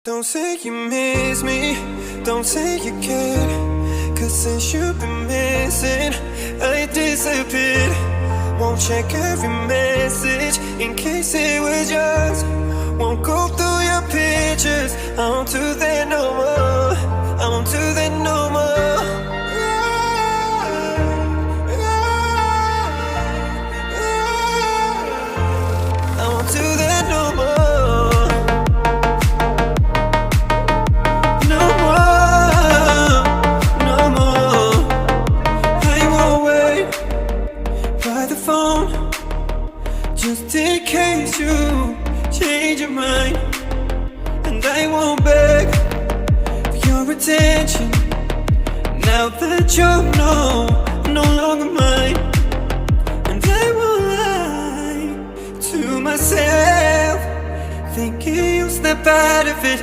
Don't say you miss me, don't say you care. Cause since you've been missing, I disappeared. Won't check every message in case it was yours. Won't go through your pictures, I won't do that no more. I won't do that no more. I won't do that no more. Just in case you change your mind, and I won't beg for your attention. Now that you're no longer mine, and I won't lie to myself, thinking you'll snap out of it